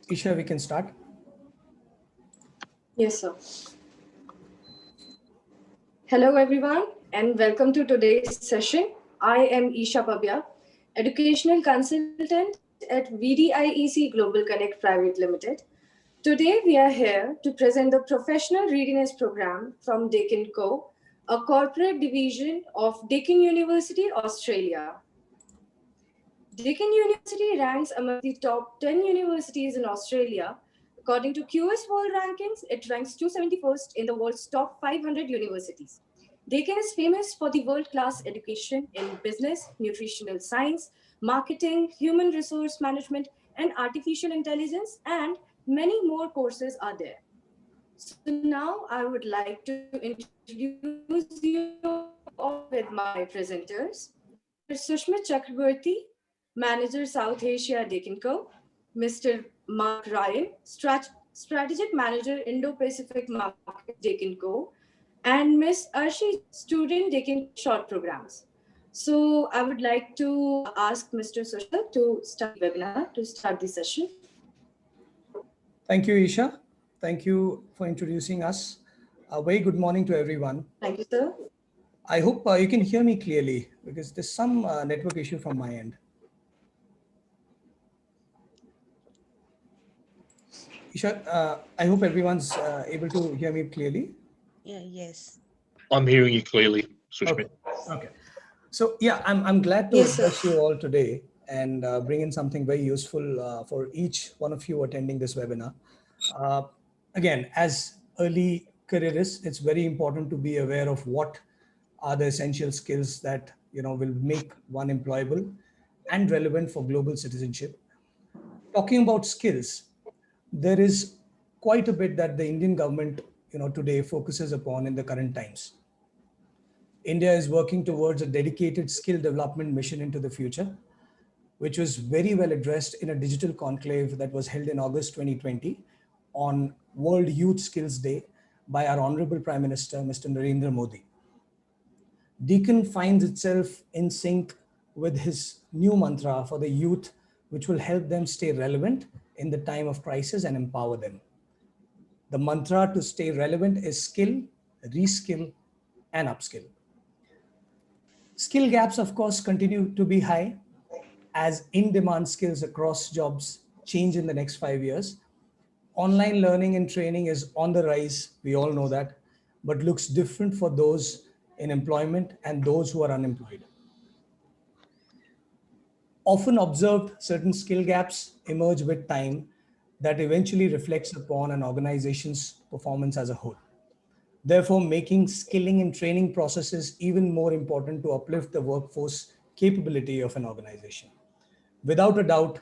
Isha, we can start. Yes, sir. Hello, everyone, and welcome to today's session. I am Isha Pabya, Educational Consultant at VDIEC Global Connect Private Limited. Today, we are here to present the Professional Readiness Program from Deakin Co., a corporate division of Deakin University, Australia. Deakin University ranks among the top 10 universities in Australia. According to QS World Rankings, it ranks 271st in the world's top 500 universities. Deakin is famous for the world-class education in business, nutritional science, marketing, human resource management, and artificial intelligence, and many more courses are there. So now I would like to introduce you all with my presenters. Mr. Sushmit Chakraborty, Manager South Asia Deakin Co. Mr. Mark Ryan, Strategic Manager Indo-Pacific Markets Deakin Co. And Miss Arshi, Student Deakin Short Programs. So I would like to ask Mr. Sushmit sir to start the webinar, to start the session. Thank you, Isha. Thank you for introducing us. A very good morning to everyone. Thank you, sir. I hope you can hear me clearly because there's some network issue from my end. Isha, I hope everyone's able to hear me clearly. Yes. I'm hearing you clearly, Sushmit. Okay. So yeah, I'm glad to Yes, sir. address you all today and bring in something very useful for each one of you attending this webinar. Again, as early careerists, it's very important to be aware of what are the essential skills that will make one employable and relevant for global citizenship. Talking about skills, there is quite a bit that the Indian government today focuses upon in the current times. India is working towards a dedicated skill development mission into the future, which was very well addressed in a digital conclave that was held in August 2020 on World Youth Skills Day by our Honorable Prime Minister, Mr. Narendra Modi. Deakin finds itself in sync with his new mantra for the youth, which will help them stay relevant in the time of crisis and empower them. The mantra to stay relevant is skill, reskill, and upskill. Skill gaps, of course, continue to be high as in-demand skills across jobs change in the next 5 years. Online learning and training is on the rise, we all know that, but looks different for those in employment and those who are unemployed. Often observed, certain skill gaps emerge with time that eventually reflects upon an organization's performance as a whole. Therefore, making skilling and training processes even more important to uplift the workforce capability of an organization. Without a doubt,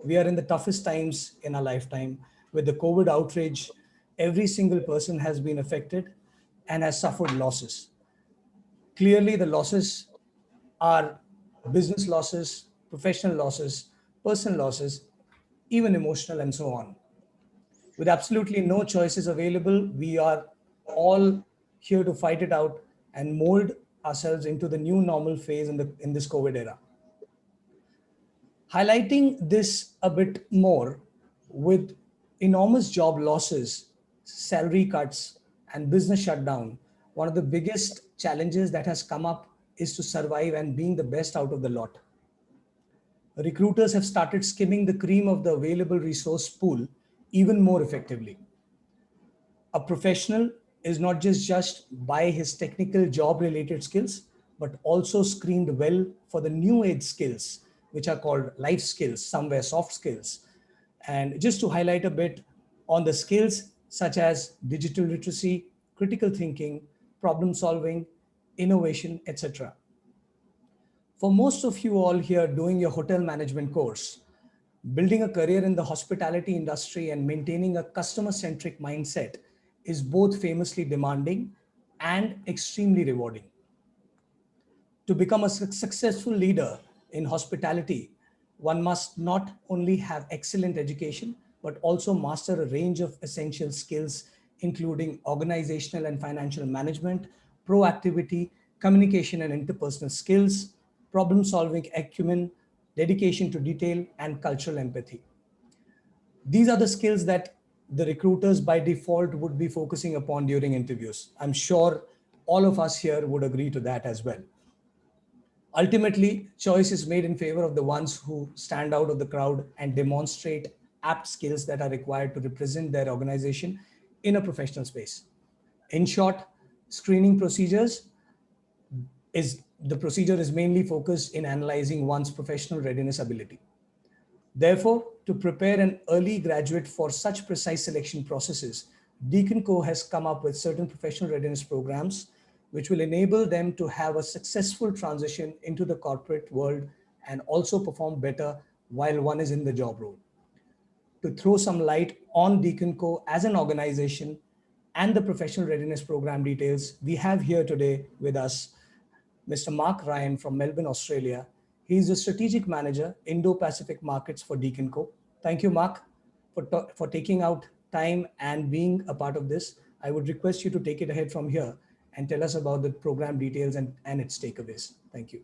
we are in the toughest times in our lifetime. With the COVID outrage, every single person has been affected and has suffered losses. Clearly, the losses are business losses, professional losses, personal losses, even emotional, and so on. With absolutely no choices available, we are all here to fight it out and mold ourselves into the new normal phase in this COVID era. Highlighting this a bit more, with enormous job losses, salary cuts, and business shutdown, one of the biggest challenges that has come up is to survive and being the best out of the lot. Recruiters have started skimming the cream of the available resource pool even more effectively. A professional is not just judged by his technical job-related skills, but also screened well for the new age skills, which are called life skills, somewhere soft skills. And just to highlight a bit on the skills such as digital literacy, critical thinking, problem solving, innovation, etc. For most of you all here doing your hotel management course, building a career in the hospitality industry and maintaining a customer-centric mindset is both famously demanding and extremely rewarding. To become a successful leader in hospitality, one must not only have excellent education, but also master a range of essential skills, including organizational and financial management, proactivity, communication and interpersonal skills, problem-solving acumen, dedication to detail, and cultural empathy. These are the skills that the recruiters by default would be focusing upon during interviews. I'm sure all of us here would agree to that as well. Ultimately, choice is made in favor of the ones who stand out of the crowd and demonstrate apt skills that are required to represent their organization in a professional space. In short, screening procedure is mainly focused in analyzing one's professional readiness ability. Therefore, to prepare an early graduate for such precise selection processes, Deakin Co has come up with certain professional readiness programs which will enable them to have a successful transition into the corporate world and also perform better while one is in the job role. To throw some light on Deakin Co as an organization and the professional readiness program details, we have here today with us Mr. Mark Ryan from Melbourne, Australia. He's the strategic manager, Indo-Pacific markets for Deakin Co. Thank you, Mark, for taking out time and being a part of this. I would request you to take it ahead from here and tell us about the program details and its takeaways. Thank you.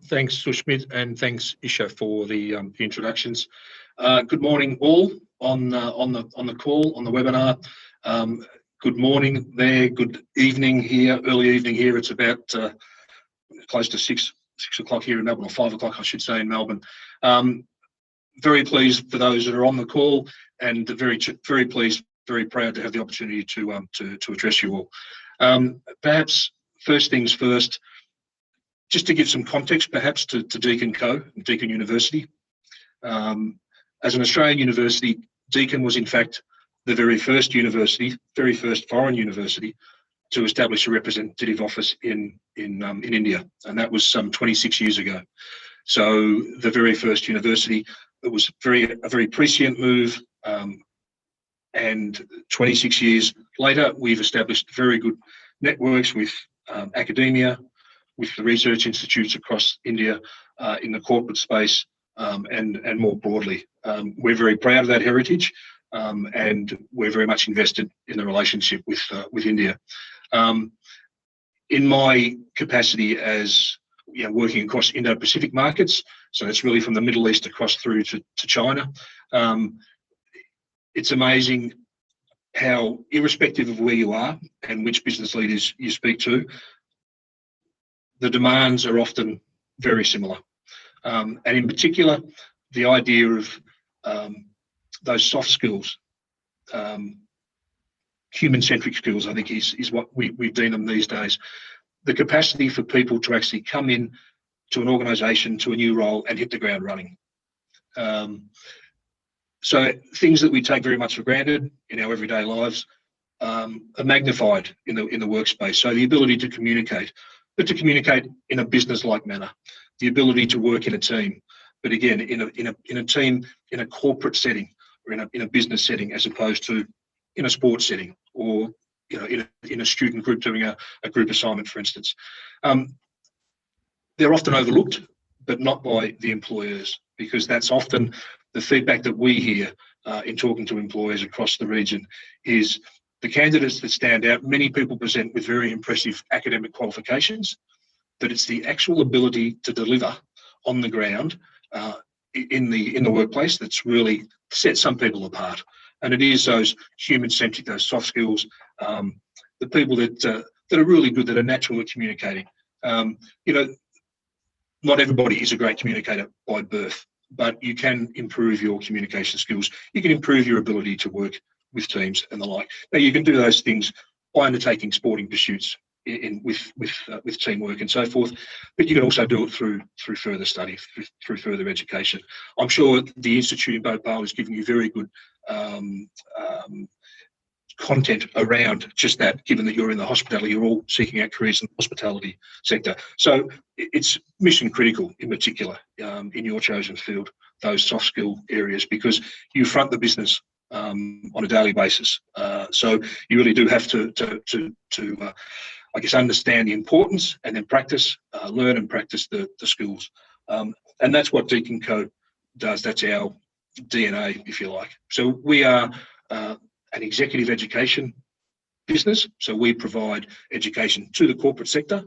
Thanks, Sushmit, and thanks, Isha, for the introductions. Good morning, all on the call, on the webinar. Good morning there. Good evening here. Early evening here. It's about close to six o'clock here in Melbourne, or 5 o'clock, I should say, in Melbourne. Very pleased for those that are on the call, and very pleased, very proud to have the opportunity to address you all. Perhaps first things first, just to give some context, perhaps to Deakin Co, Deakin University. As an Australian university, Deakin was in fact the very first foreign university to establish a representative office in India, and that was some 26 years ago. So the very first university, it was a very prescient move, and 26 years later, we've established very good networks with academia, with the research institutes across India, in the corporate space, and more broadly. We're very proud of that heritage, and we're very much invested in the relationship with India. In my capacity as working across Indo-Pacific markets, so that's really from the Middle East across through to China, it's amazing how, irrespective of where you are and which business leaders you speak to, the demands are often very similar. And in particular, the idea of those soft skills, human-centric skills, I think is what we deem them these days. The capacity for people to actually come in to an organisation, to a new role, and hit the ground running. So things that we take very much for granted in our everyday lives are magnified in the workspace. So the ability to communicate, but to communicate in a business-like manner, the ability to work in a team, but again in a team, in a corporate setting, or in a business setting, as opposed to in a sports setting, or in a student group doing a group assignment, for instance. They're often overlooked, but not by the employers, because that's often the feedback that we hear in talking to employers across the region. Is the candidates that stand out, many people present with very impressive academic qualifications, but it's the actual ability to deliver on the ground in the workplace that's really set some people apart. And it is those human-centric, those soft skills, the people that are really good, that are natural at communicating. Not everybody is a great communicator by birth, but you can improve your communication skills. You can improve your ability to work with teams and the like. Now, you can do those things by undertaking sporting pursuits with teamwork and so forth, but you can also do it through further study, through further education. I'm sure the Institute in Bhopal is giving you very good content around just that, given that you're in the hospitality, you're all seeking out careers in the hospitality sector. So it's mission critical, in particular, in your chosen field, those soft skill areas, because you front the business on a daily basis. So you really do have to I guess, understand the importance, and then practice, learn and practice the skills. And that's what Deakin Co does. That's our DNA, if you like. So we are an executive education business. So we provide education to the corporate sector,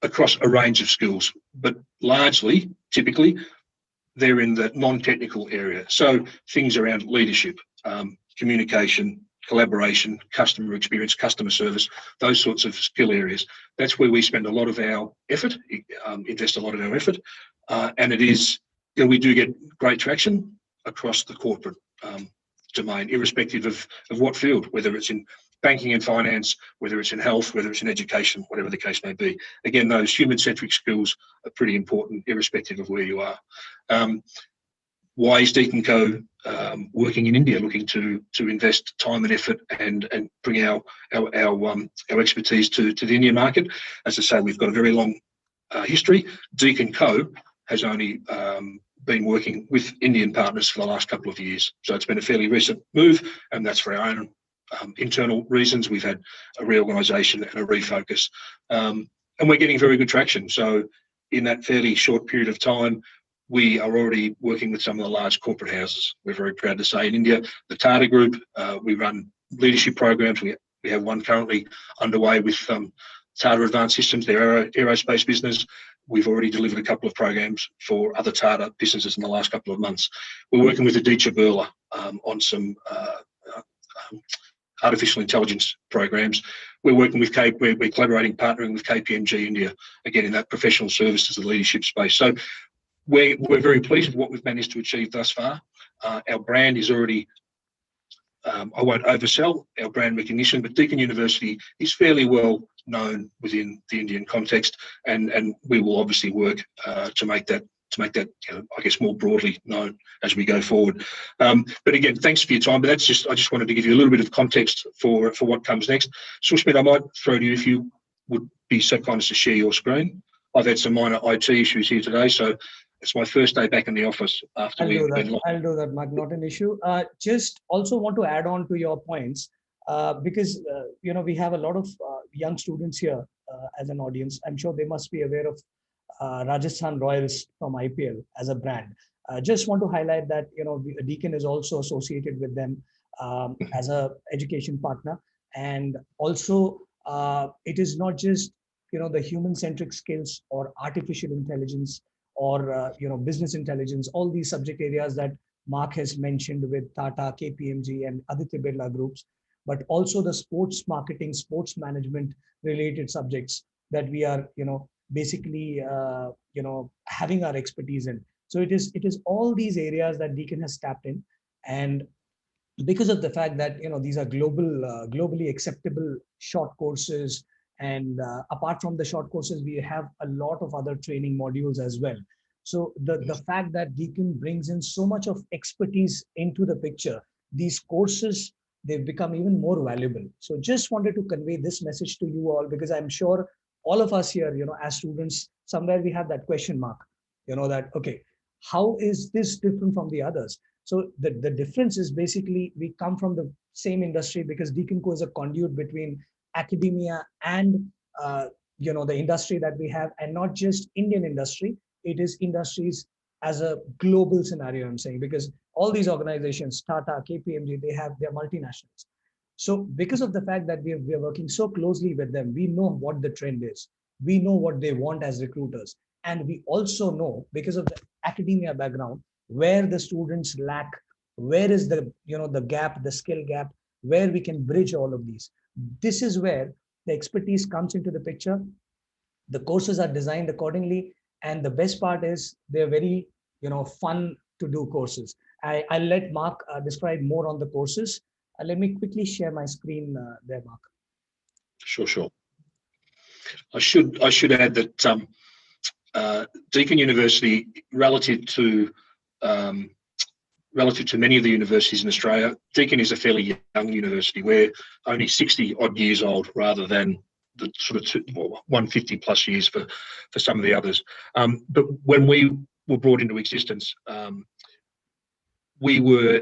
across a range of skills, but largely, typically, they're in the non-technical area. So things around leadership, communication, collaboration, customer experience, customer service, those sorts of skill areas. That's where we spend a lot of our effort, invest a lot of our effort, and it is, we do get great traction across the corporate domain, irrespective of what field, whether it's in banking and finance, whether it's in health, whether it's in education, whatever the case may be. Again, those human-centric skills are pretty important, irrespective of where you are. Why is Deakin Co working in India, looking to invest time and effort and bring our expertise to the Indian market? As I say, we've got a very long history. Deakin Co has only been working with Indian partners for the last couple of years, so it's been a fairly recent move, and that's for our own internal reasons. We've had a reorganisation and a refocus, and we're getting very good traction. So in that fairly short period of time, we are already working with some of the large corporate houses. We're very proud to say in India, the Tata Group, we run leadership programs. We have one currently underway with Tata Advanced Systems, their aerospace business. We've already delivered a couple of programs for other Tata businesses in the last couple of months. We're working with Aditya Birla on some artificial intelligence programs. We're working with we're collaborating, partnering with KPMG India, again in that professional services and leadership space. So we're very pleased with what we've managed to achieve thus far. Our brand is already, I won't oversell our brand recognition, but Deakin University is fairly well known within the Indian context, and we will obviously work to make that I guess more broadly known as we go forward. But again, thanks for your time. But I just wanted to give you a little bit of context for what comes next. Sushmit, I might throw to you if you would be so kind as to share your screen. I've had some minor IT issues here today, so it's my first day back in the office after we've been locked. I'll do that, Mark. Not an issue. Just also want to add on to your points because we have a lot of young students here as an audience. I'm sure they must be aware of Rajasthan Royals from IPL as a brand. Just want to highlight that Deakin is also associated with them as a education partner, and also it is not just the human-centric skills or artificial intelligence or business intelligence, all these subject areas that Mark has mentioned with Tata, KPMG, and Aditya Birla groups, but also the sports marketing, sports management related subjects that we are basically having our expertise in. So it is all these areas that Deakin has tapped in, and because of the fact that these are globally acceptable short courses, and apart from the short courses, we have a lot of other training modules as well. So the fact that Deakin brings in so much of expertise into the picture, these courses, they've become even more valuable. So just wanted to convey this message to you all, because I'm sure all of us here, as students, somewhere we have that question mark, that, okay, how is this different from the others? So the difference is basically we come from the same industry, because Deakin Co is a conduit between academia and the industry that we have, and not just Indian industry. It is industries as a global scenario, I'm saying, because all these organizations, Tata, KPMG, they're multinationals. So because of the fact that we are working so closely with them, we know what the trend is. We know what they want as recruiters. And we also know, because of the academia background, where the students lack, where is the gap, the skill gap, where we can bridge all of these. This is where the expertise comes into the picture. The courses are designed accordingly, and the best part is they're very fun to do courses. I'll let Mark describe more on the courses. Let me quickly share my screen there, Mark. Sure. I should add that Deakin University, relative to many of the universities in Australia, Deakin is a fairly young university. We're only 60 odd years old, rather than the sort of 150 plus years for some of the others. But when we were brought into existence, we were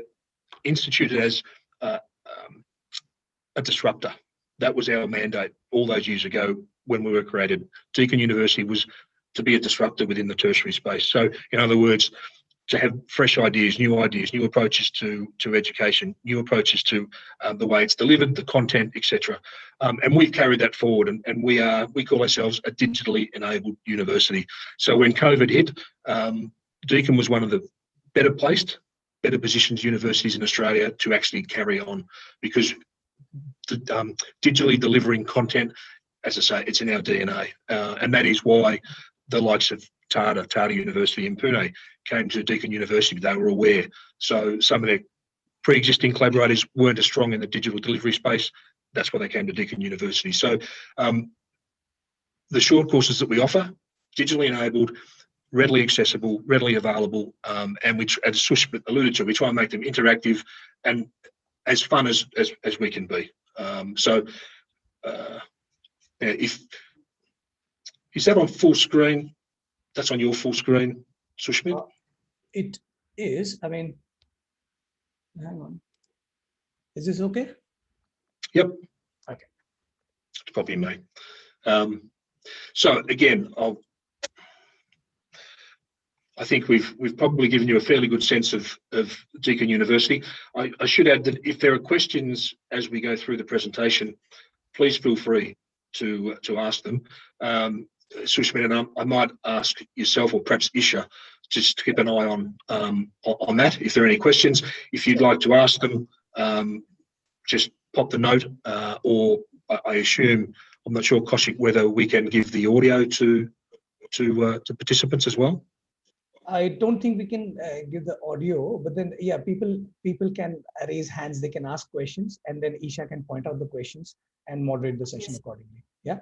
instituted as a disruptor. That was our mandate all those years ago when we were created. Deakin University was to be a disruptor within the tertiary space. So in other words, to have fresh ideas, new approaches to education, new approaches to the way it's delivered, the content, etc. And we've carried that forward, and we call ourselves a digitally enabled university. So when COVID hit, Deakin was one of the better positioned universities in Australia to actually carry on, because the, digitally delivering content, as I say, it's in our DNA, and that is why the likes of Tata University in Pune came to Deakin University. They were aware. So some of their pre-existing collaborators weren't as strong in the digital delivery space. That's why they came to Deakin University. So the short courses that we offer, digitally enabled, readily accessible, readily available, and which, as Sushmit alluded to, we try and make them interactive and as fun as we can be. If is that on full screen? That's on your full screen, Sushmit? It is. I mean, hang on. Is this okay? Yep. Okay. It's probably me. So again, I think we've probably given you a fairly good sense of Deakin University. I should add that if there are questions as we go through the presentation, please feel free to ask them. Sushmit, and I might ask yourself, or perhaps Isha, just to keep an eye on that. If there are any questions, if you'd like to ask them, just pop the note, or I assume, I'm not sure, Kaushik, whether we can give the audio to participants as well. I don't think we can give the audio, but then yeah, people can raise hands, they can ask questions, and then Isha can point out the questions and moderate the session accordingly. Yeah.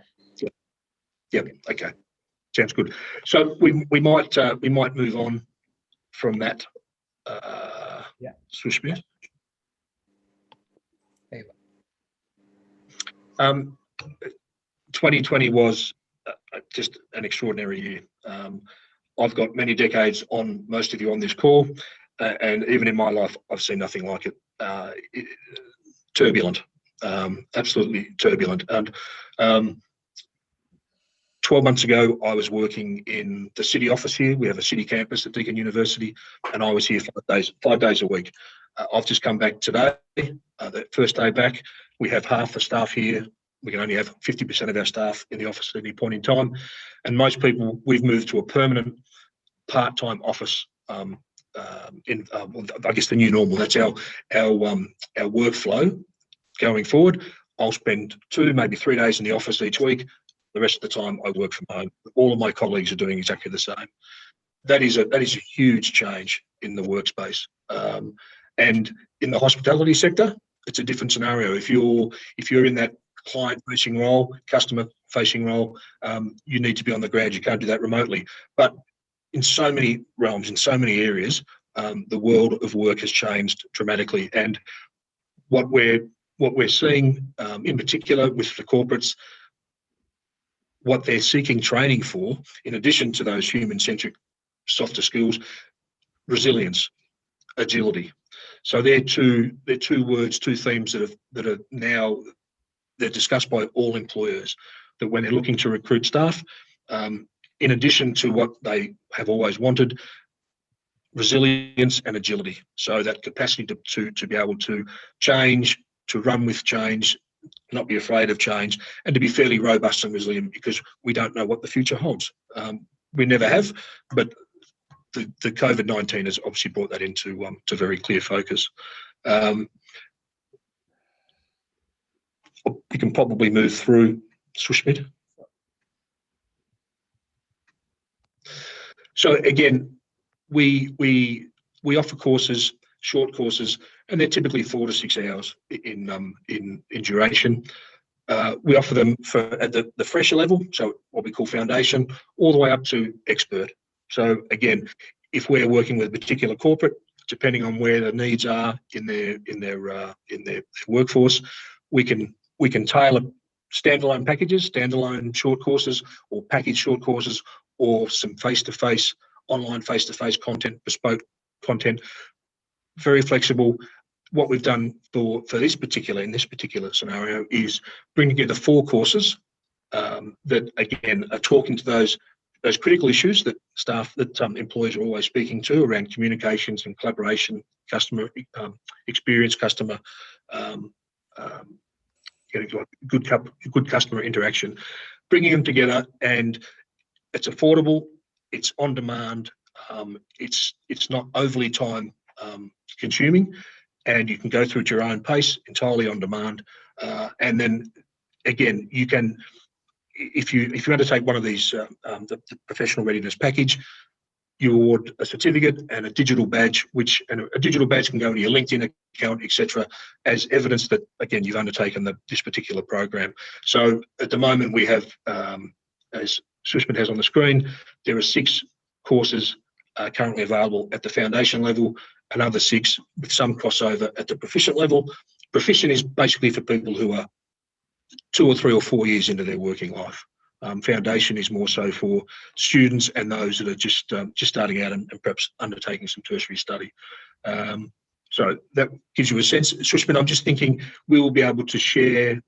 Yep. Okay. Sounds good. So we might move on from that. Yeah. Sushmit. There you go. 2020 was just an extraordinary year. I've got many decades on most of you on this call, and even in my life, I've seen nothing like it. Turbulent, absolutely turbulent. And 12 months ago, I was working in the city office here. We have a city campus at Deakin University, and I was here 5 days a week. I've just come back today, the first day back. We have half the staff here. We can only have 50% of our staff in the office at any point in time. And most people, we've moved to a permanent part-time office I guess the new normal. That's our workflow going forward. I'll spend 2, maybe 3 days in the office each week. The rest of the time I work from home. All of my colleagues are doing exactly the same. That is a huge change in the workspace. And in the hospitality sector, it's a different scenario. If you're in that client-facing role, customer-facing role, you need to be on the ground. You can't do that remotely. But in so many realms, in so many areas, the world of work has changed dramatically. And what we're seeing, in particular with the corporates, what they're seeking training for, in addition to those human-centric softer skills, resilience, agility. So they're two words, two themes that are now they're discussed by all employers, that when they're looking to recruit staff, in addition to what they have always wanted, resilience and agility. So that capacity to be able to change, to run with change, not be afraid of change, and to be fairly robust and resilient, because we don't know what the future holds. We never have, but the COVID-19 has obviously brought that into to very clear focus. You can probably move through, Sushmit. So again, we offer courses, short courses, and they're typically 4 to 6 hours in duration. We offer them at the fresher level, so what we call foundation, all the way up to expert. So again, if we're working with a particular corporate, depending on where the needs are in their workforce, we can tailor standalone packages, standalone short courses, or package short courses, or some face-to-face, online face-to-face content, bespoke content. Very flexible. What we've done in this particular scenario is bring together 4 courses that again are talking to those those critical issues that employers are always speaking to around communications and collaboration, customer experience, customer getting to a good customer interaction, bringing them together, and it's affordable, it's on demand, it's not overly time consuming, and you can go through at your own pace, entirely on demand, and then again you can, if you undertake one of these the professional readiness package, you award a certificate and a digital badge, and a digital badge can go into your LinkedIn account, etc., as evidence that, again, you've undertaken this particular program. So at the moment we have, as Sushmit has on the screen, there are 6 courses currently available at the foundation level, another 6 with some crossover at the proficient level. Proficient is basically for people who are 2 or 3 or 4 years into their working life. Foundation is more so for students and those that are just starting out and perhaps undertaking some tertiary study. So that gives you a sense. Sushmit, I'm just thinking we will be able to share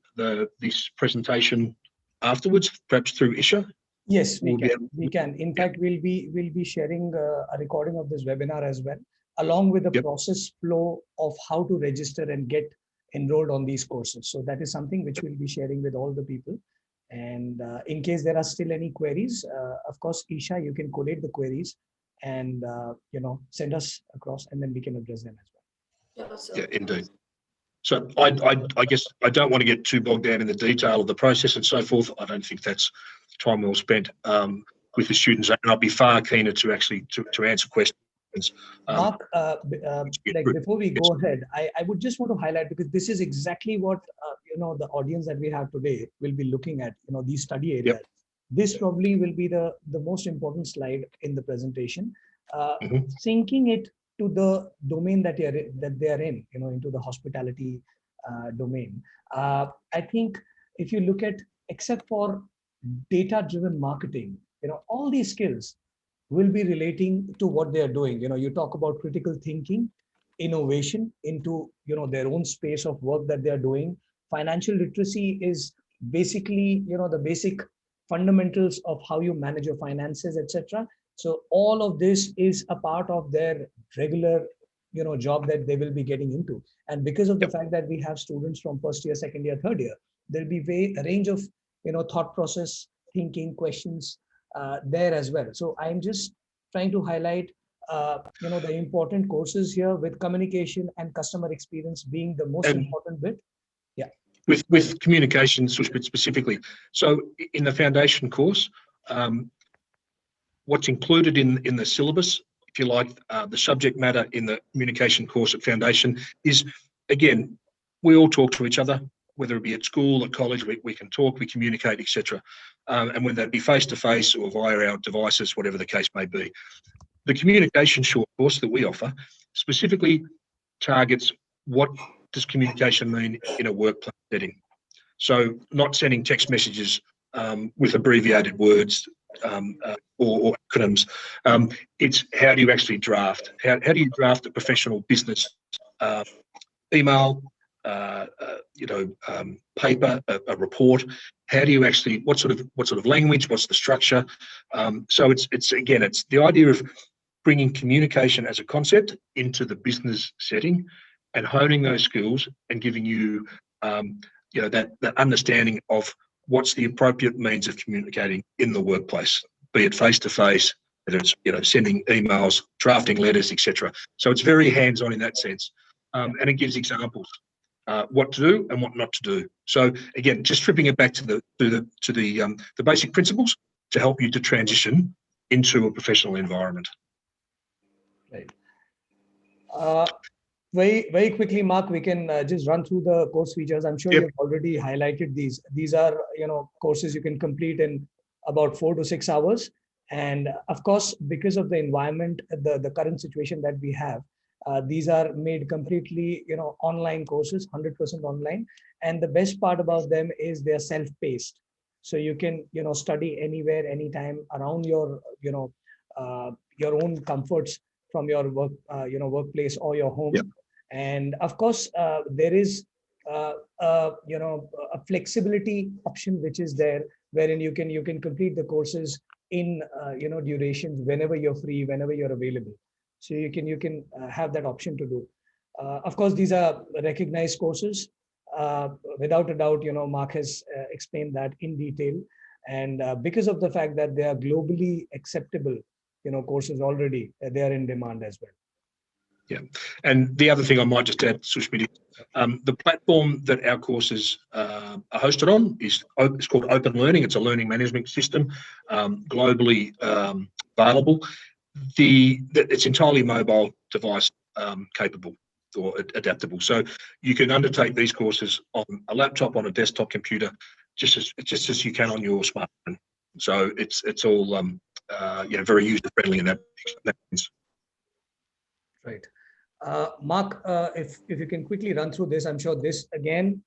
this presentation afterwards, perhaps through Isha. Yes, we can. In fact, we'll be sharing a recording of this webinar as well, along with the process flow of how to register and get enrolled on these courses. So that is something which we'll be sharing with all the people. And in case there are still any queries, of course, Isha, you can collate the queries and send us across, and then we can address them as well. Yeah, indeed. So I guess I don't want to get too bogged down in the detail of the process and so forth. I don't think that's time well spent with the students, and I'll be far keener to actually to answer questions. Mark, before we go ahead, I would just want to highlight, because this is exactly what the audience that we have today will be looking at. These study areas. Yep. This probably will be the most important slide in the presentation, syncing it to the domain that they are in, into the hospitality domain. I think if you look at, except for data-driven marketing, all these skills will be relating to what they are doing. You talk about critical thinking, innovation into their own space of work that they are doing. Financial literacy is basically the basic fundamentals of how you manage your finances, etc. So all of this is a part of their regular job that they will be getting into. And because of the fact that we have students from first year, second year, third year, there'll be a range of thought process, thinking, questions there as well. So I'm just trying to highlight the important courses here, with communication and customer experience being the most important bit. Yeah. With communication specifically. So in the foundation course, what's included in the syllabus, if you like, the subject matter in the communication course at foundation is, again, we all talk to each other, whether it be at school, at college, we can talk, we communicate, etc. And whether that be face-to-face or via our devices, whatever the case may be. The communication short course that we offer specifically targets what does communication mean in a workplace setting. So not sending text messages with abbreviated words or acronyms. It's how do you actually draft? How do you draft a professional business email, paper, a report? How do you actually, what sort of language, what's the structure? So it's the idea of bringing communication as a concept into the business setting and honing those skills and giving you that understanding of what's the appropriate means of communicating in the workplace, be it face-to-face, whether it's sending emails, drafting letters, etc. So it's very hands-on in that sense, and it gives examples what to do and what not to do. So again, just stripping it back to the basic principles to help you to transition into a professional environment. Right. Very quickly, Mark, we can just run through the course features. I'm sure you've already highlighted these. These are courses you can complete in about 4 to 6 hours. And of course, because of the environment, the current situation that we have, these are made completely online courses, 100% online. And the best part about them is they're self-paced. So you can study anywhere, anytime, around your own comforts from your work workplace or your home. Yep. And of course there is a flexibility option which is there, wherein you can complete the courses in durations whenever you're free, whenever you're available. So you can have that option to do. Of course, these are recognized courses. Without a doubt, Mark has explained that in detail, and because of the fact that they are globally acceptable, courses already, they are in demand as well. Yeah, and the other thing I might just add, Sushmit, the platform that our courses are hosted on is it's called Open Learning. It's a learning management system, globally available. It's entirely mobile device capable or adaptable. So you can undertake these courses on a laptop, on a desktop computer, just as you can on your smartphone. So it's all very user friendly in that sense. Right. Mark, if you can quickly run through this, I'm sure this again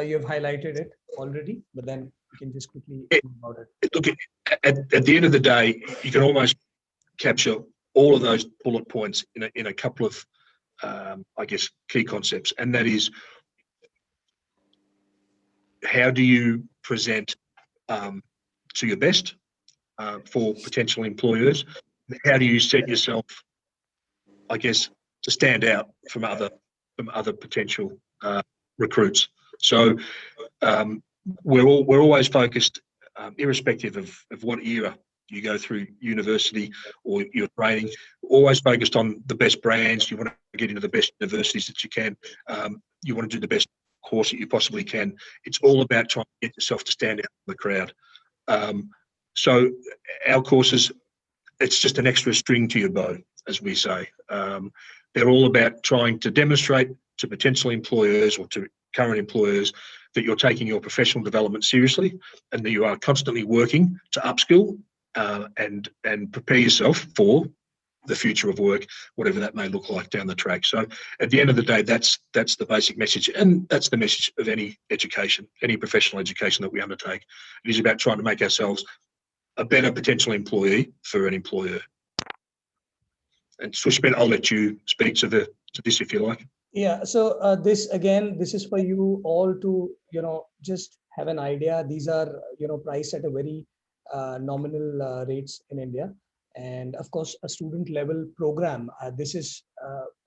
you've highlighted it already, but then you can just quickly talk about it. Look, at the end of the day, you can almost capture all of those bullet points in a couple of, I guess, key concepts, and that is, how do you present to your best for potential employers? How do you set yourself, I guess, to stand out from other potential recruits? So we're always focused, irrespective of what era you go through university or your training, always focused on the best brands. You want to get into the best universities that you can. You want to do the best course that you possibly can. It's all about trying to get yourself to stand out from the crowd. So our courses, it's just an extra string to your bow, as we say. They're all about trying to demonstrate to potential employers or to current employers that you're taking your professional development seriously and that you are constantly working to upskill and prepare yourself for the future of work, whatever that may look like down the track. So at the end of the day, that's the basic message, and that's the message of any education, any professional education that we undertake. It is about trying to make ourselves a better potential employee for an employer. And Sushmit, I'll let you speak to this if you like. Yeah, so this is for you all to, just have an idea. These are, priced at a very nominal rates in India. And of course, a student level program. This is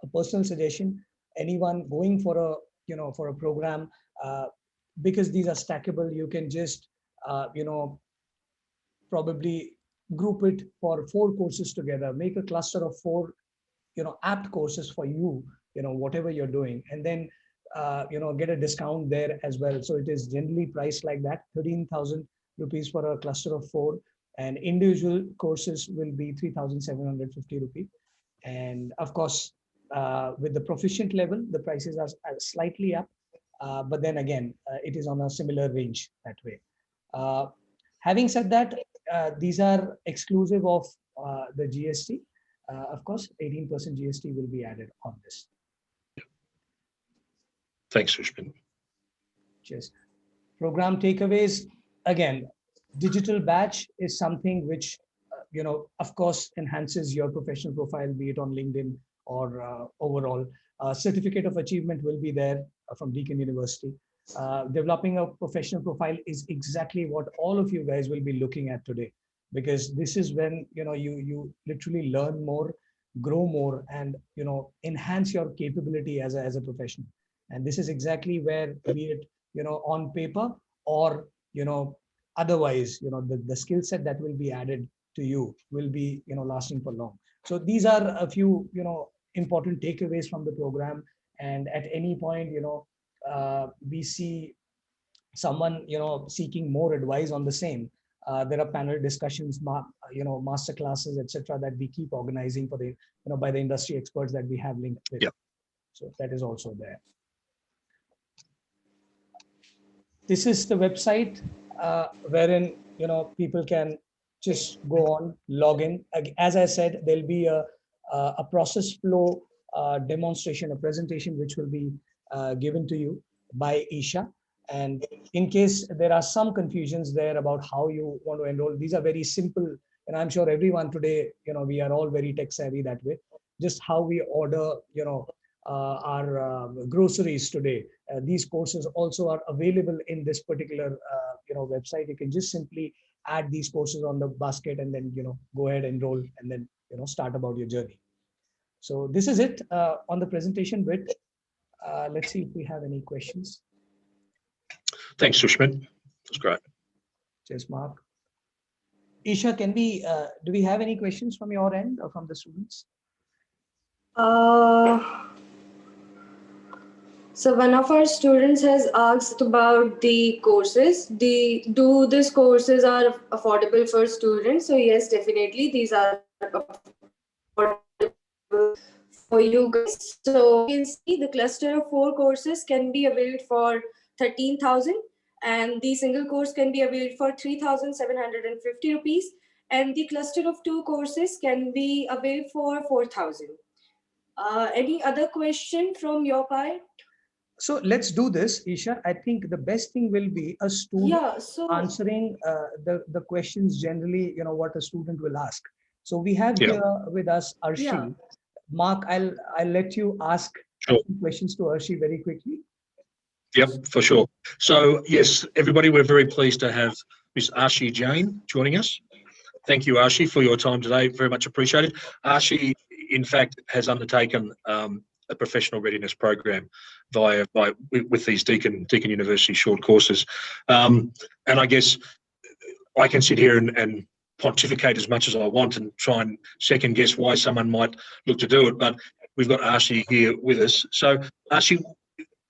a personal suggestion. Anyone going for a program, because these are stackable, you can just, probably group it for 4 courses together, make a cluster of 4 apt courses for you, whatever you're doing, and then get a discount there as well. So it is generally priced like that, 13,000 rupees for a cluster of 4, and individual courses will be 3,750 rupees. And of course, with the proficient level, the prices are slightly up, but then again, it is on a similar range that way. Having said that, these are exclusive of the GST. Of course, 18% GST will be added on this. Thanks, Sushmit. Cheers. Program takeaways. Again, digital badge is something which, of course, enhances your professional profile, be it on LinkedIn or overall. Certificate of achievement will be there from Deakin University. Developing a professional profile is exactly what all of you guys will be looking at today, because this is when you literally learn more, grow more, and enhance your capability as a professional. And this is exactly where, be it on paper or otherwise, the skill set that will be added to you will be lasting for long. So these are a few important takeaways from the program. And at any point we see someone seeking more advice on the same, there are panel discussions, master classes, etc., that we keep organizing for the by the industry experts that we have linked with. Yeah. So that is also there. This is the website wherein people can just go on, log in. As I said, there'll be a process flow demonstration, a presentation which will be given to you by Isha. And in case there are some confusions there about how you want to enroll, these are very simple. And I'm sure everyone today, we are all very tech savvy that way. Just how we order, our groceries today. These courses also are available in this particular, website. You can just simply add these courses on the basket and then go ahead, enroll, and then start about your journey. So this is it on the presentation bit. Let's see if we have any questions. Thanks, Sushmit. That's great. Cheers, Mark. Isha, do we have any questions from your end or from the students? So one of our students has asked about the courses. Do these courses are affordable for students? So yes, definitely these are affordable for you guys. So you can see the cluster of 4 courses can be availed for 13,000, and the single course can be availed for 3,750 rupees, and the cluster of 2 courses can be availed for 4,000. Any other question from your part? So let's do this, Isha. I think the best thing will be a student answering the questions generally, what a student will ask. So we have here with us Arshi. Yeah. Mark, I'll let you ask questions to Arshi very quickly. Yep, for sure. So yes, everybody, we're very pleased to have Miss Arshi Jain joining us. Thank you, Arshi, for your time today. Very much appreciated. Arshi, in fact, has undertaken a professional readiness program with these Deakin University short courses. And I guess I can sit here and pontificate as much as I want and try and second guess why someone might look to do it, but we've got Arshi here with us. So Arshi,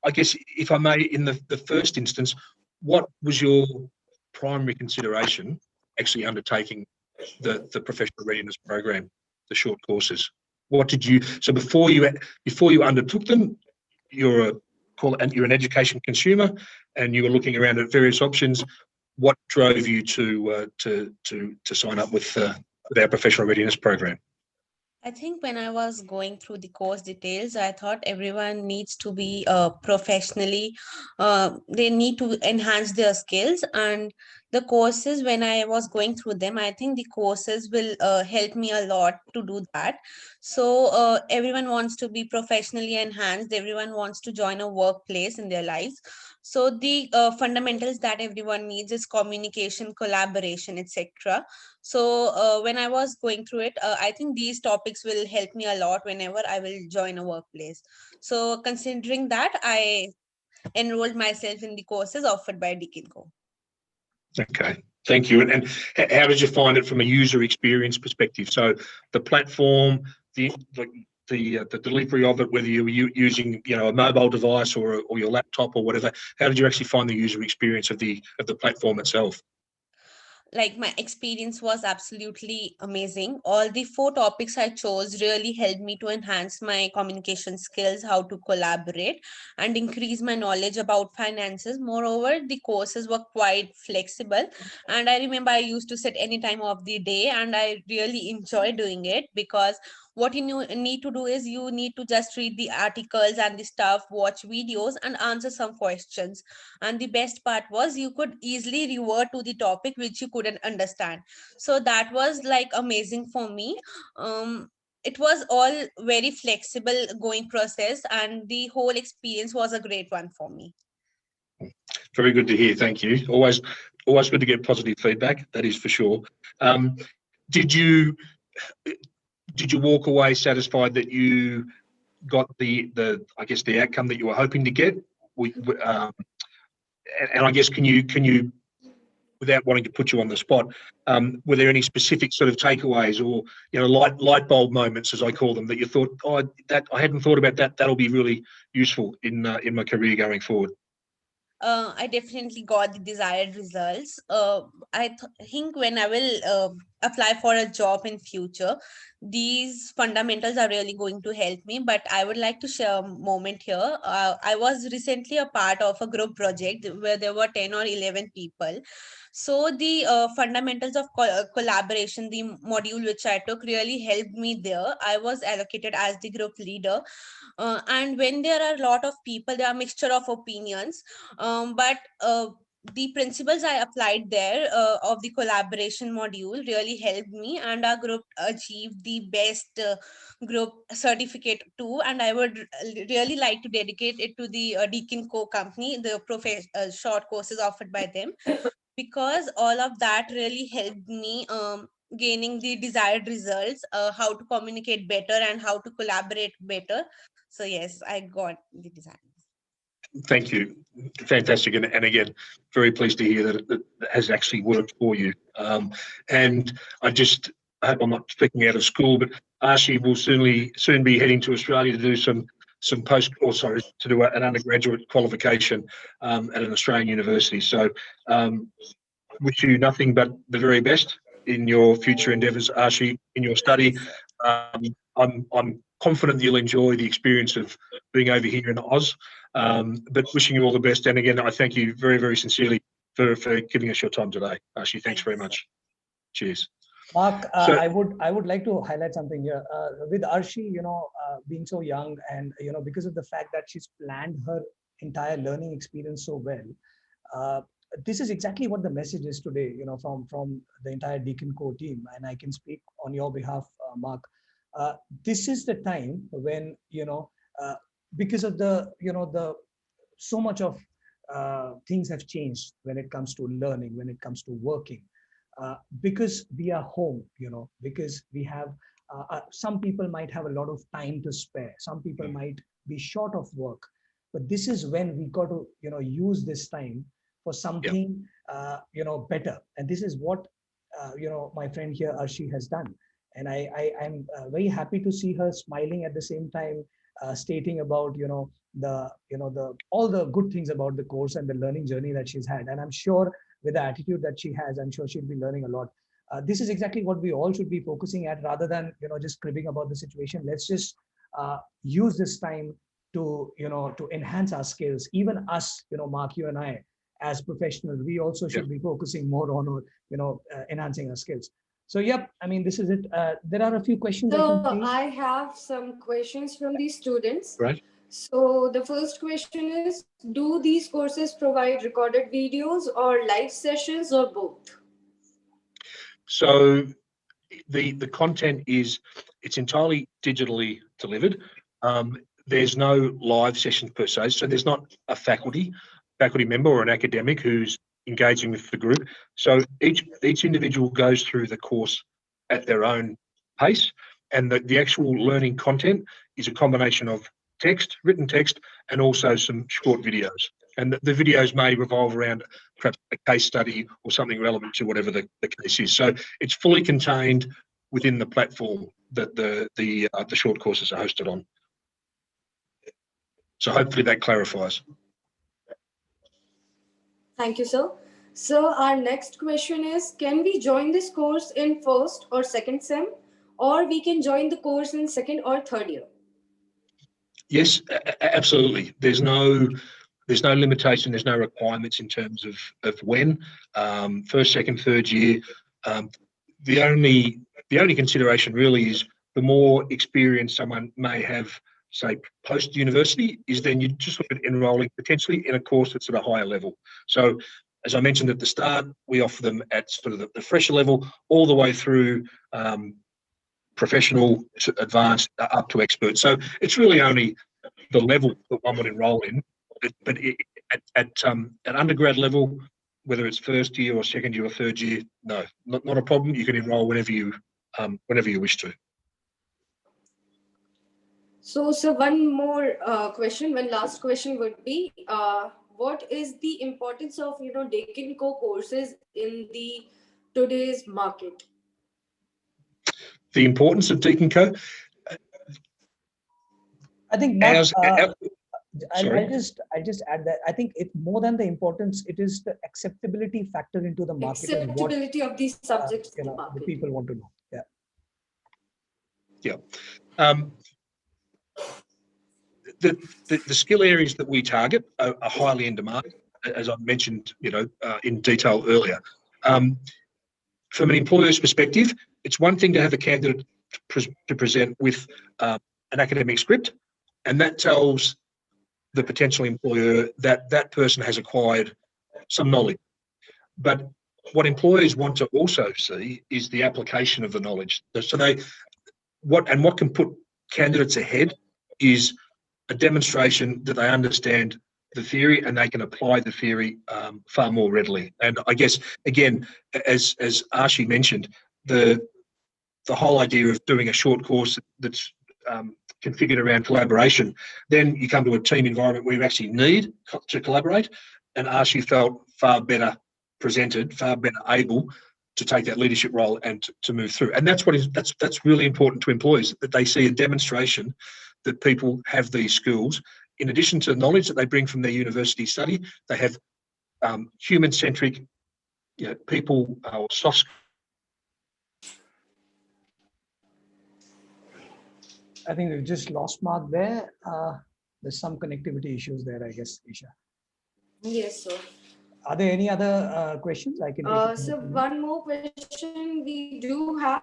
I guess if I may, in the first instance, what was your primary consideration actually undertaking the professional readiness program, the short courses? What did you, so before you undertook them, you're an education consumer and you were looking around at various options. What drove you to sign up with our professional readiness program? I think when I was going through the course details, I thought everyone needs to be professionally, they need to enhance their skills, and the courses, when I was going through them, I think the courses will help me a lot to do that. So everyone wants to be professionally enhanced. Everyone wants to join a workplace in their lives. So the fundamentals that everyone needs is communication, collaboration, etc. So when I was going through it, I think these topics will help me a lot whenever I will join a workplace. So considering that, I enrolled myself in the courses offered by Deakin. Okay, thank you. And how did you find it from a user experience perspective? So the platform, the delivery of it, whether you were using a mobile device or your laptop or whatever, how did you actually find the user experience of the platform itself? Like, my experience was absolutely amazing. All the 4 topics I chose really helped me to enhance my communication skills, how to collaborate, and increase my knowledge about finances. Moreover, the courses were quite flexible, and I remember I used to set any time of the day, and I really enjoy doing it, because what you need to do is you need to just read the articles and the stuff, watch videos, and answer some questions. And the best part was you could easily revert to the topic which you couldn't understand. So that was like amazing for me. It was all very flexible going process, and the whole experience was a great one for me. Very good to hear. Thank you. Always good to get positive feedback. That is for sure. Did you walk away satisfied that you got the outcome that you were hoping to get? And I guess can you, without wanting to put you on the spot, were there any specific sort of takeaways or light bulb moments, as I call them, that you thought, that I hadn't thought about that? That'll be really useful in my career going forward. I definitely got the desired results. I think when I will apply for a job in future, these fundamentals are really going to help me. But I would like to share a moment here. I was recently a part of a group project where there were 10 or 11 people. So the fundamentals of collaboration, the module which I took, really helped me there. I was allocated as the group leader. And when there are a lot of people, there are a mixture of opinions. But the principles I applied there of the collaboration module really helped me, and our group achieved the best group certificate too. And I would really like to dedicate it to the Deakin Co company, the short courses offered by them. because all of that really helped me gaining the desired results, how to communicate better and how to collaborate better. So yes, I got the desired. Thank you. Fantastic. And again, very pleased to hear that it has actually worked for you. And I hope I'm not speaking out of school, but Archie will soon be heading to Australia to do to do an undergraduate qualification at an Australian university. So wish you nothing but the very best in your future endeavours, Archie, in your study. I'm confident you'll enjoy the experience of being over here in Oz, but wishing you all the best. And again, I thank you very, very sincerely for giving us your time today. Archie, thanks very much. Cheers. Mark, I would like to highlight something here with Archie, being so young, and because of the fact that she's planned her entire learning experience so well. This is exactly what the message is today, from the entire Deakin core team, and I can speak on your behalf, Mark. This is the time when because of the so much of things have changed when it comes to learning, when it comes to working, because we are home, because we have some people might have a lot of time to spare, some people might be short of work, but this is when we got to use this time for something better, and this is what my friend here Archie has done. And I'm very happy to see her smiling at the same time, stating about all the good things about the course and the learning journey that she's had. And I'm sure with the attitude that she has, I'm sure she'll be learning a lot. This is exactly what we all should be focusing at, rather than just cribbing about the situation. Let's just use this time to enhance our skills. Even us, Mark, you and I, as professionals, we also should be focusing more on enhancing our skills. So, yep, I mean, this is it. There are a few questions. So I have some questions from the students. Right. So the first question is, do these courses provide recorded videos or live sessions, or both? So the content it's entirely digitally delivered. There's no live sessions per se. So there's not a faculty member or an academic who's engaging with the group. So each individual goes through the course at their own pace, and the actual learning content is a combination of written text, and also some short videos. And the videos may revolve around perhaps a case study or something relevant to whatever the case is. So it's fully contained within the platform that the short courses are hosted on. So hopefully that clarifies. Thank you, sir. So our next question is, can we join this course in first or second sem, or we can join the course in second or third year? Yes, absolutely. There's no limitation. There's no requirements in terms of when. First, second, third year. The only consideration really is the more experience someone may have, say, post-university, is then you just look at enrolling potentially in a course that's at a higher level. So, as I mentioned at the start, we offer them at sort of the fresher level all the way through professional, advanced, up to expert. So it's really only the level that one would enrol in. But at undergrad level, whether it's first year or second year or third year, no, not a problem. You can enrol whenever you wish to. So one last question would be, what is the importance of Deakin courses in the today's market? The importance of Deakin Co. I think Mark, I'll just add that I think it more than the importance, it is the acceptability factor into the market. Acceptability of these subjects in the market. The people want to know. Yeah. The skill areas that we target are highly in demand, as I mentioned, in detail earlier. From an employer's perspective, it's one thing to have a candidate to present with an academic script, and that tells the potential employer that that person has acquired some knowledge. But what employers want to also see is the application of the knowledge. So what can put candidates ahead is a demonstration that they understand the theory and they can apply the theory far more readily. And I guess, again, as Archie mentioned, the whole idea of doing a short course that's configured around collaboration, then you come to a team environment where you actually need to collaborate, and Archie felt far better presented, far better able to take that leadership role and to move through. And that's that's really important to employees, that they see a demonstration that people have these skills. In addition to the knowledge that they bring from their university study, they have human-centric, people or soft skills. I think we've just lost Mark there. There's some connectivity issues there, I guess, Isha. Yes, sir. Are there any other questions I can take? So one more question we do have.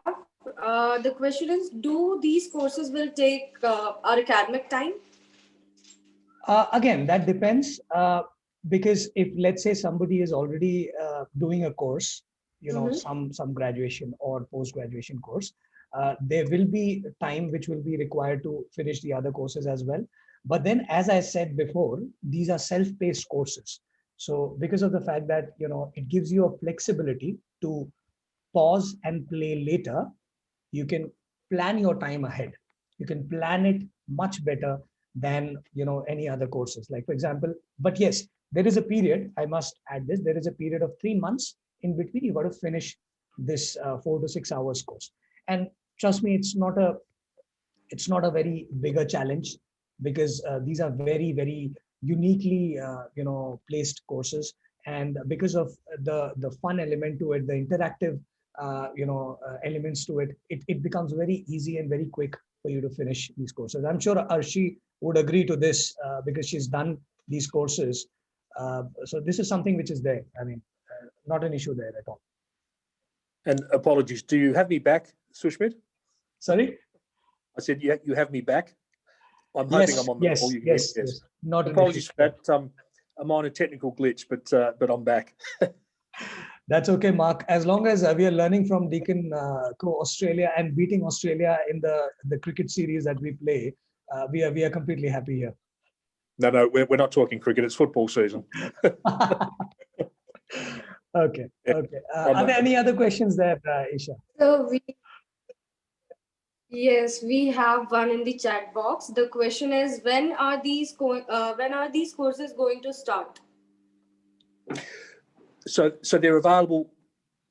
The question is, do these courses will take our academic time? Again, that depends, because if, let's say, somebody is already doing a course, some graduation or post-graduation course, there will be time which will be required to finish the other courses as well. But then, as I said before, these are self-paced courses. So because of the fact that, it gives you a flexibility to pause and play later, you can plan your time ahead. You can plan it much better than, any other courses. Like, for example, but yes, there is a period, I must add this, there is a period of 3 months in between you got to finish this 4 to 6 hours course. And trust me, it's not a very bigger challenge, because these are very, very uniquely, placed courses. And because of the fun element to it, the interactive, elements to it, it becomes very easy and very quick for you to finish these courses. I'm sure Arshi would agree to this, because she's done these courses. So this is something which is there. I mean, not an issue there at all. And apologies, do you have me back, Sushmit? Sorry? I said, yeah, you have me back. I'm hoping I'm on the call. Yes. Not apologies for that. A minor technical glitch, but I'm back. That's okay, Mark. As long as we are learning from Deakin Australia and beating Australia in the cricket series that we play, we are completely happy here. No, we're not talking cricket. It's football season. Okay. Are there any other questions there, Isha? So we have one in the chat box. The question is, when are these courses going to start? So they're available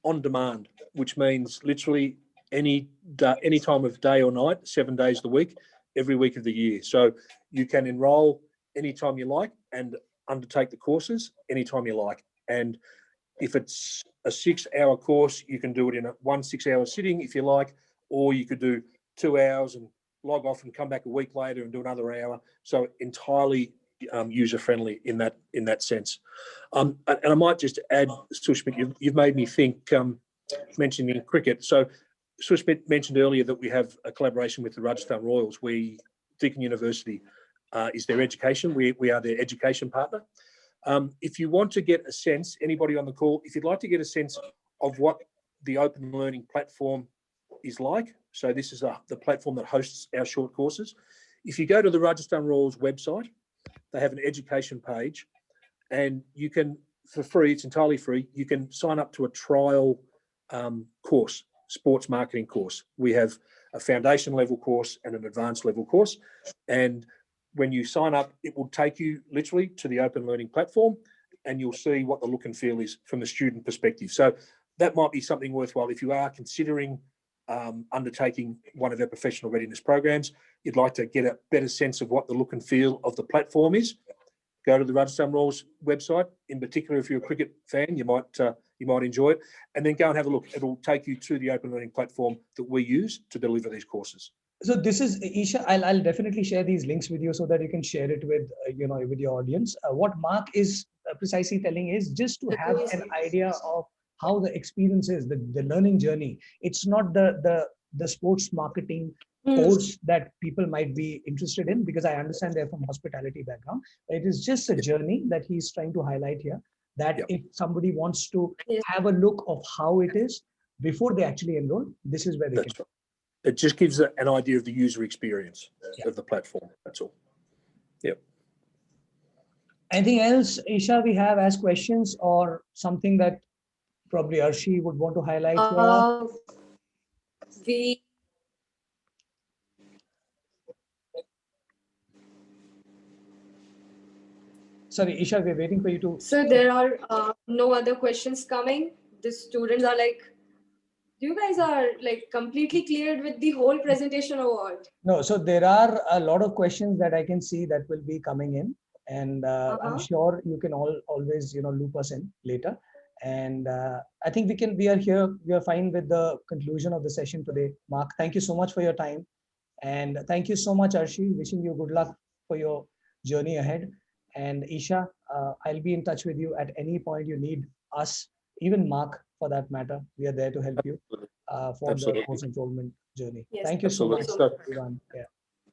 on demand, which means literally any time of day or night, 7 days of the week, every week of the year. So you can enroll anytime you like and undertake the courses anytime you like. And if it's a 6-hour course, you can do it in a 1 6-hour sitting if you like, or you could do 2 hours and log off and come back a week later and do another hour. So entirely user-friendly in that sense. And I might just add, Sushmit, you've made me think, mentioning cricket. So Sushmit mentioned earlier that we have a collaboration with the Rajasthan Royals. Deakin University is their education. We are their education partner. If you want to get a sense, anybody on the call, if you'd like to get a sense of what the open learning platform is like, so this is the platform that hosts our short courses. If you go to the Rajasthan Royals website, they have an education page, and you can, for free, it's entirely free, you can sign up to a trial course, sports marketing course. We have a foundation level course and an advanced level course. And when you sign up, it will take you literally to the open learning platform, and you'll see what the look and feel is from the student perspective. So that might be something worthwhile if you are considering undertaking one of their professional readiness programs. You'd like to get a better sense of what the look and feel of the platform is. Go to the Rajasthan Royals website. In particular, if you're a cricket fan, you might enjoy it, and then go and have a look. It'll take you to the open learning platform that we use to deliver these courses. So this is, Isha, I'll definitely share these links with you so that you can share it with with your audience. What Mark is precisely telling is just to have an idea of how the experience is, the learning journey. It's not the sports marketing course that people might be interested in, because I understand they're from hospitality background. It is just a journey that he's trying to highlight here, that if somebody wants to have a look of how it is before they actually enroll, this is where they can. Right. It just gives an idea of the user experience of the platform. That's all. Yep. Anything else, Isha, we have as questions or something that probably Arshi would want to highlight here? We Sorry, Isha, we're waiting for you to. So there are no other questions coming. The students are like, you guys are like completely cleared with the whole presentation or what? No, so there are a lot of questions that I can see that will be coming in, and I'm sure you can always loop us in later. And I think we are here. We are fine with the conclusion of the session today. Mark, thank you so much for your time, and thank you so much, Arshi. Wishing you good luck for your journey ahead. And Isha, I'll be in touch with you at any point you need us, even Mark for that matter. We are there to help you for the post-enrollment journey. Yes, Thank you so much, everyone. Yeah.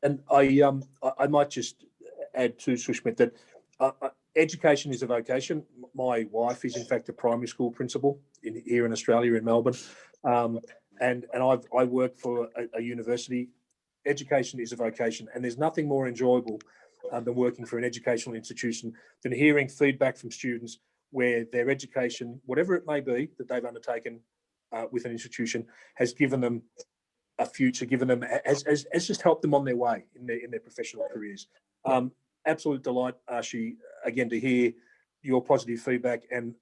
And I might just add to Sushmit that education is a vocation. My wife is in fact a primary school principal here in Australia, in Melbourne, and I work for a university. Education is a vocation, and there's nothing more enjoyable than working for an educational institution than hearing feedback from students where their education, whatever it may be that they've undertaken with an institution, has given them a future, given them has just helped them on their way in their professional careers. Absolute delight, Arshi, again to hear your positive feedback, and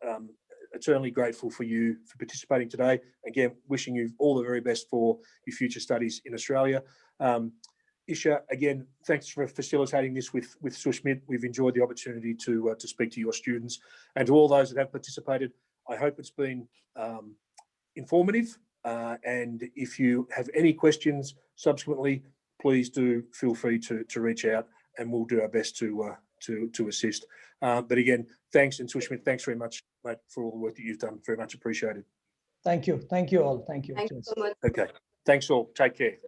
eternally grateful for you for participating today. Again, wishing you all the very best for your future studies in Australia. Isha, again, thanks for facilitating this with Sushmit. We've enjoyed the opportunity to speak to your students, and to all those that have participated. I hope it's been informative. And if you have any questions subsequently, please do feel free to reach out, and we'll do our best to assist. But again, thanks, and Sushmit, thanks very much, mate, for all the work that you've done. Very much appreciated. Thank you. Thank you all. Thank you. Thank you so much. Okay. Thanks all. Take care.